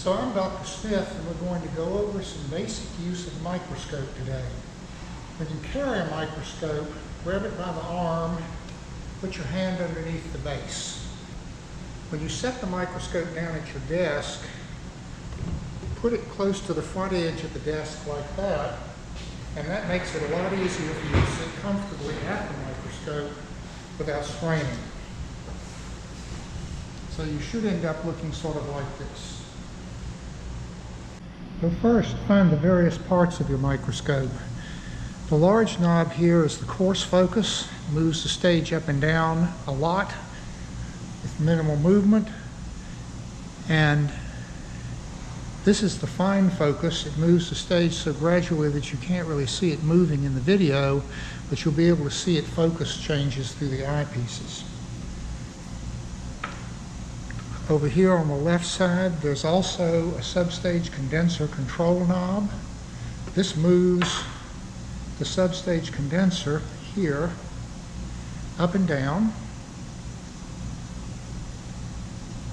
So I'm Dr. Smith, and we're going to go over some basic use of the microscope today. When you carry a microscope, grab it by the arm, put your hand underneath the base. When you set the microscope down at your desk, put it close to the front edge of the desk like that, and that makes it a lot easier for you to sit comfortably at the microscope without straining. So you should end up looking sort of like this. But first, find the various parts of your microscope. The large knob here is the coarse focus. It moves the stage up and down a lot with minimal movement. And this is the fine focus. It moves the stage so gradually that you can't really see it moving in the video, but you'll be able to see it focus changes through the eyepieces. Over here on the left side, there's also a substage condenser control knob. This moves the substage condenser here up and down.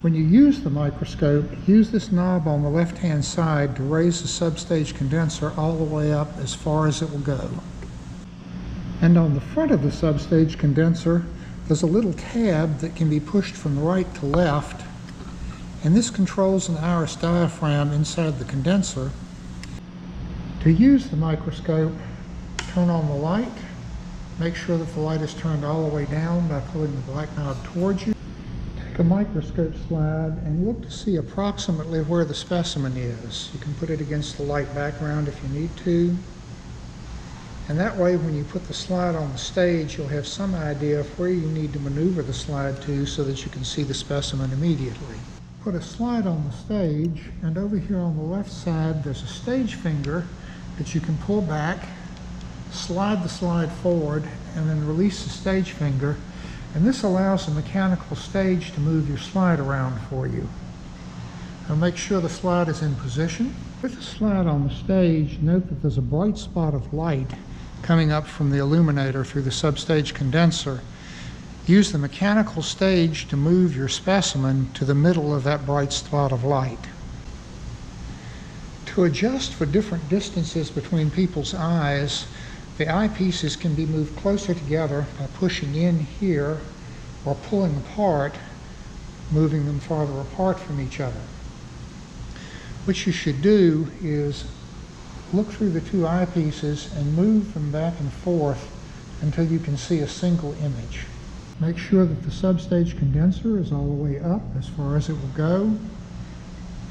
When you use the microscope, use this knob on the left-hand side to raise the substage condenser all the way up as far as it will go. And on the front of the substage condenser, there's a little tab that can be pushed from right to left, and this controls an iris diaphragm inside the condenser. To use the microscope, turn on the light. Make sure that the light is turned all the way down by pulling the black knob towards you. Take a microscope slide and look to see approximately where the specimen is. You can put it against the light background if you need to. And that way, when you put the slide on the stage, you'll have some idea of where you need to maneuver the slide to so that you can see the specimen immediately. Put a slide on the stage, and over here on the left side there's a stage finger that you can pull back, slide the slide forward, and then release the stage finger, and this allows the mechanical stage to move your slide around for you. Now make sure the slide is in position. With the slide on the stage, note that there's a bright spot of light coming up from the illuminator through the substage condenser. Use the mechanical stage to move your specimen to the middle of that bright spot of light. To adjust for different distances between people's eyes, the eyepieces can be moved closer together by pushing in here or pulling apart, moving them farther apart from each other. What you should do is look through the two eyepieces and move them back and forth until you can see a single image. Make sure that the substage condenser is all the way up as far as it will go,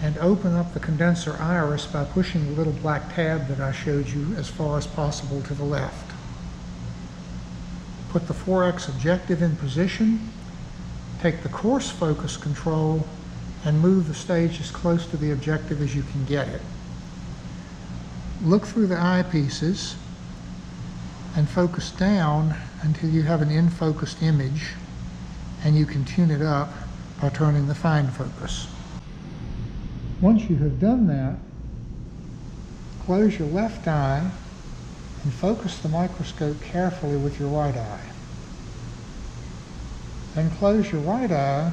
and open up the condenser iris by pushing the little black tab that I showed you as far as possible to the left. Put the 4x objective in position, take the coarse focus control, and move the stage as close to the objective as you can get it. Look through the eyepieces and focus down until you have an in-focused image, and you can tune it up by turning the fine focus. Once you have done that, close your left eye and focus the microscope carefully with your right eye. Then close your right eye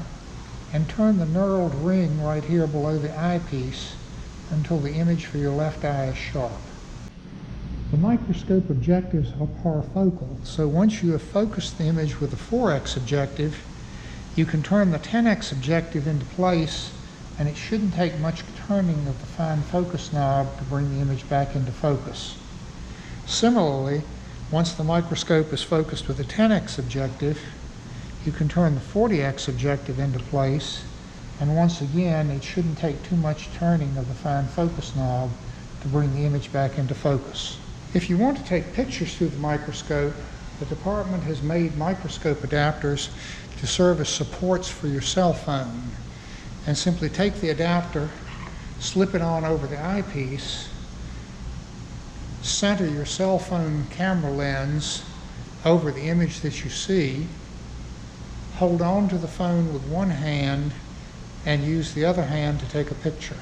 and turn the knurled ring right here below the eyepiece until the image for your left eye is sharp. The microscope objectives are parafocal, so once you have focused the image with a 4x objective, you can turn the 10x objective into place, and it shouldn't take much turning of the fine focus knob to bring the image back into focus. Similarly, once the microscope is focused with a 10x objective, you can turn the 40x objective into place, and once again, it shouldn't take too much turning of the fine focus knob to bring the image back into focus. If you want to take pictures through the microscope, the department has made microscope adapters to serve as supports for your cell phone. And simply take the adapter, slip it on over the eyepiece, center your cell phone camera lens over the image that you see, hold on to the phone with one hand, and use the other hand to take a picture.